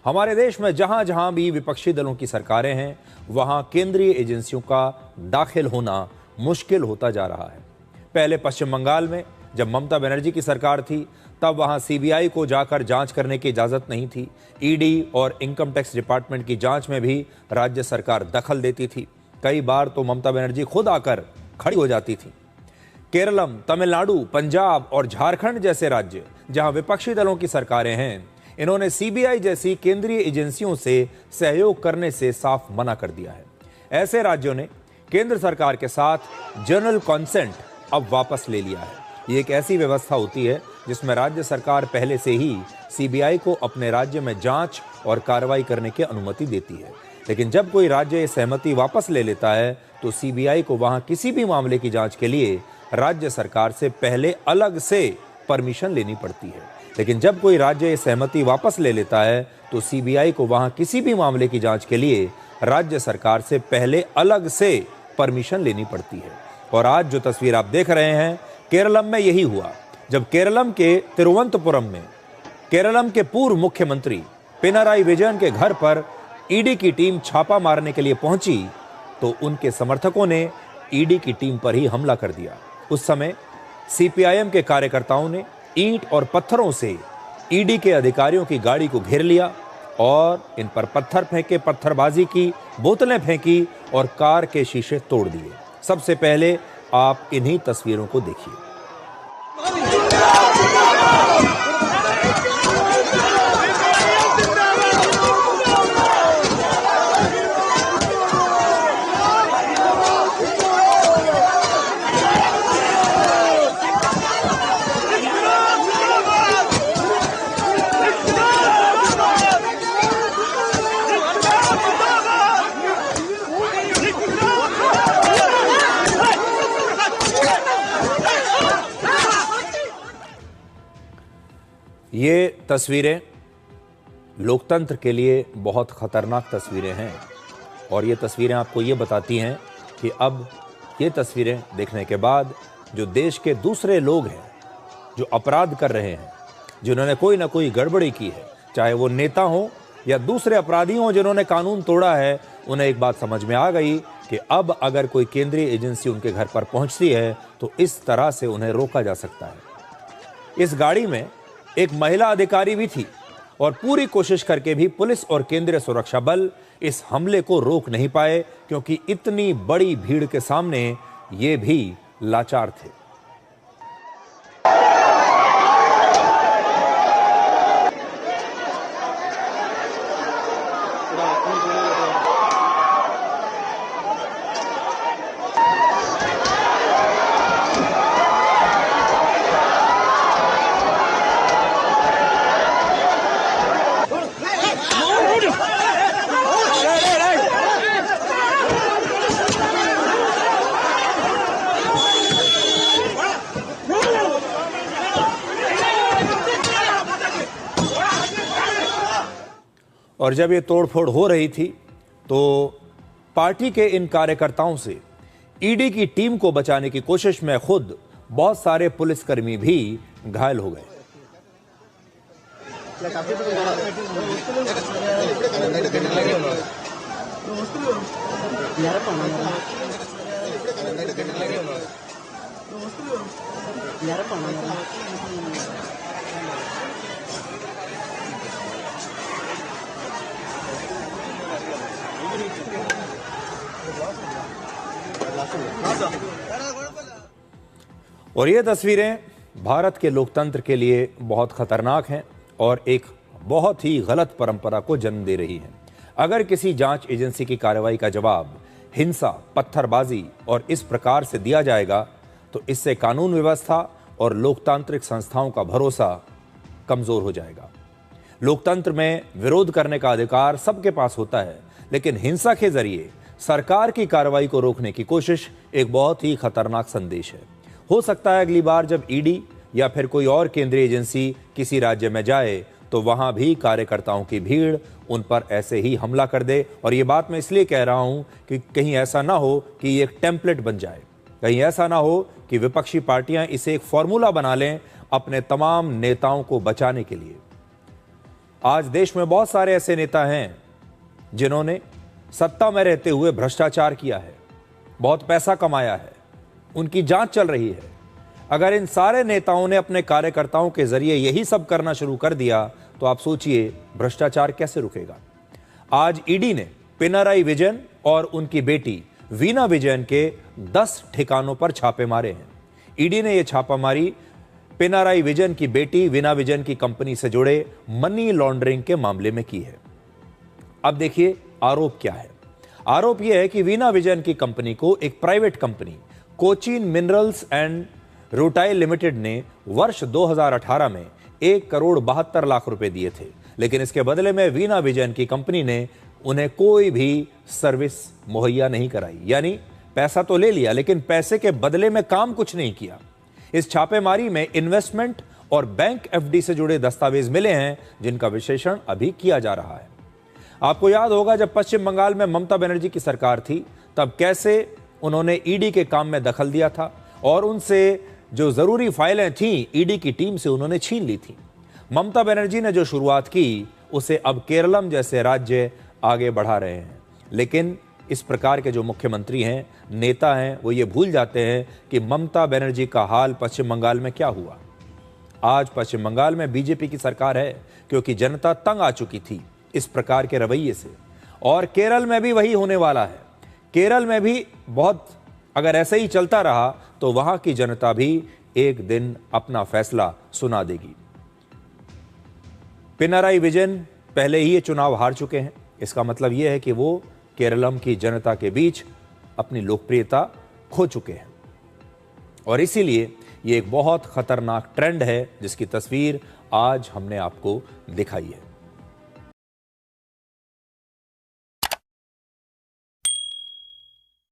हमारे देश में जहां जहां भी विपक्षी दलों की सरकारें हैं, वहां केंद्रीय एजेंसियों का दाखिल होना मुश्किल होता जा रहा है। पहले पश्चिम बंगाल में जब ममता बनर्जी की सरकार थी, तब वहां सीबीआई को जाकर जांच करने की इजाजत नहीं थी। ईडी और इनकम टैक्स डिपार्टमेंट की जांच में भी राज्य सरकार दखल देती थी। कई बार तो ममता बनर्जी खुद आकर खड़ी हो जाती थी। केरलम, तमिलनाडु, पंजाब और झारखंड जैसे राज्य जहां विपक्षी दलों की सरकारें हैं, इन्होंने सीबीआई जैसी केंद्रीय एजेंसियों से सहयोग करने से साफ मना कर दिया है। ऐसे राज्यों ने केंद्र सरकार के साथ जनरल कॉन्सेंट अब वापस ले लिया है। ये एक ऐसी व्यवस्था होती है जिसमें राज्य सरकार पहले से ही सीबीआई को अपने राज्य में जांच और कार्रवाई करने की अनुमति देती है, लेकिन जब कोई राज्य ये सहमति वापस ले लेता है तो सीबीआई को वहां किसी भी मामले की जांच के लिए राज्य सरकार से पहले अलग से परमिशन लेनी पड़ती है। लेकिन जब कोई राज्य ये सहमति वापस ले लेता है तो सीबीआई को वहां किसी भी मामले की जांच के लिए राज्य सरकार से पहले अलग से परमिशन लेनी पड़ती है। और आज जो तस्वीर आप देख रहे हैं, केरलम में यही हुआ। जब केरलम के तिरुवनंतपुरम में केरलम के पूर्व मुख्यमंत्री पिनाराई विजयन के घर पर ईडी की टीम छापा मारने के लिए पहुंची तो उनके समर्थकों ने ईडी की टीम पर ही हमला कर दिया। उस समय सीपीआईएम के कार्यकर्ताओं ने ईंट और पत्थरों से ईडी के अधिकारियों की गाड़ी को घेर लिया और इन पर पत्थर फेंके, पत्थरबाजी की, बोतलें फेंकी और कार के शीशे तोड़ दिए। सबसे पहले आप इन्हीं तस्वीरों को देखिए। ये तस्वीरें लोकतंत्र के लिए बहुत खतरनाक तस्वीरें हैं और ये तस्वीरें आपको ये बताती हैं कि अब ये तस्वीरें देखने के बाद जो देश के दूसरे लोग हैं, जो अपराध कर रहे हैं, जिन्होंने कोई ना कोई गड़बड़ी की है, चाहे वो नेता हो या दूसरे अपराधी हों जिन्होंने कानून तोड़ा है, उन्हें एक बात समझ में आ गई कि अब अगर कोई केंद्रीय एजेंसी उनके घर पर पहुंचती है तो इस तरह से उन्हें रोका जा सकता है। इस गाड़ी में एक महिला अधिकारी भी थी और पूरी कोशिश करके भी पुलिस और केंद्रीय सुरक्षा बल इस हमले को रोक नहीं पाए, क्योंकि इतनी बड़ी भीड़ के सामने ये भी लाचार थे। और जब ये तोड़फोड़ हो रही थी तो पार्टी के इन कार्यकर्ताओं से ईडी की टीम को बचाने की कोशिश में खुद बहुत सारे पुलिसकर्मी भी घायल हो गए। और ये तस्वीरें भारत के लोकतंत्र के लिए बहुत खतरनाक हैं और एक बहुत ही गलत परंपरा को जन्म दे रही हैं। अगर किसी जांच एजेंसी की कार्रवाई का जवाब हिंसा, पत्थरबाजी और इस प्रकार से दिया जाएगा तो इससे कानून व्यवस्था और लोकतांत्रिक संस्थाओं का भरोसा कमजोर हो जाएगा। लोकतंत्र में विरोध करने का अधिकार सबके पास होता है, लेकिन हिंसा के जरिए सरकार की कार्रवाई को रोकने की कोशिश एक बहुत ही खतरनाक संदेश है। हो सकता है अगली बार जब ईडी या फिर कोई और केंद्रीय एजेंसी किसी राज्य में जाए तो वहां भी कार्यकर्ताओं की भीड़ उन पर ऐसे ही हमला कर दे। और ये बात मैं इसलिए कह रहा हूं कि कहीं ऐसा ना हो कि ये एक टेम्पलेट बन जाए, कहीं ऐसा ना हो कि विपक्षी पार्टियां इसे एक फॉर्मूला बना लें अपने तमाम नेताओं को बचाने के लिए। आज देश में बहुत सारे ऐसे नेता हैं जिन्होंने सत्ता में रहते हुए भ्रष्टाचार किया है, बहुत पैसा कमाया है, उनकी जांच चल रही है। अगर इन सारे नेताओं ने अपने कार्यकर्ताओं के जरिए यही सब करना शुरू कर दिया तो आप सोचिए भ्रष्टाचार कैसे रुकेगा। आज ईडी ने पिनाराई विजयन और उनकी बेटी वीना विजयन के 10 ठिकानों पर छापे मारे हैं। ईडी ने यह छापामारी पिनाराई विजयन की बेटी वीना विजयन की कंपनी से जुड़े मनी लॉन्ड्रिंग के मामले में की है। अब देखिए आरोप क्या है। आरोप यह है कि वीना विजयन की कंपनी को एक private company Cochin minerals and rutile limited ने वर्ष 2018 में 1,72,00,000 रुपए दिए थे, लेकिन इसके बदले में वीना विजयन की कंपनी ने उन्हें कोई भी सर्विस मुहैया नहीं कराई। यानी पैसा तो ले लिया लेकिन पैसे के बदले में काम कुछ नहीं किया। इस छापेमारी में इन्वेस्टमेंट और बैंक एफडी से जुड़े दस्तावेज मिले हैं जिनका विश्लेषण अभी किया जा रहा है। आपको याद होगा जब पश्चिम बंगाल में ममता बनर्जी की सरकार थी तब कैसे उन्होंने ईडी के काम में दखल दिया था और उनसे जो जरूरी फाइलें थीं ईडी की टीम से उन्होंने छीन ली थी। ममता बनर्जी ने जो शुरुआत की उसे अब केरलम जैसे राज्य आगे बढ़ा रहे हैं, लेकिन इस प्रकार के जो मुख्यमंत्री हैं, नेता हैं, वो ये भूल जाते हैं कि ममता बनर्जी का हाल पश्चिम बंगाल में क्या हुआ। आज पश्चिम बंगाल में बीजेपी की सरकार है क्योंकि जनता तंग आ चुकी थी इस प्रकार के रवैये से, और केरल में भी वही होने वाला है। केरल में भी बहुत अगर ऐसे ही चलता रहा तो वहां की जनता भी एक दिन अपना फैसला सुना देगी। पिनाराई विजयन पहले ही ये चुनाव हार चुके हैं, इसका मतलब यह है कि वो केरलम की जनता के बीच अपनी लोकप्रियता खो चुके हैं और इसीलिए ये एक बहुत खतरनाक ट्रेंड है जिसकी तस्वीर आज हमने आपको दिखाई है।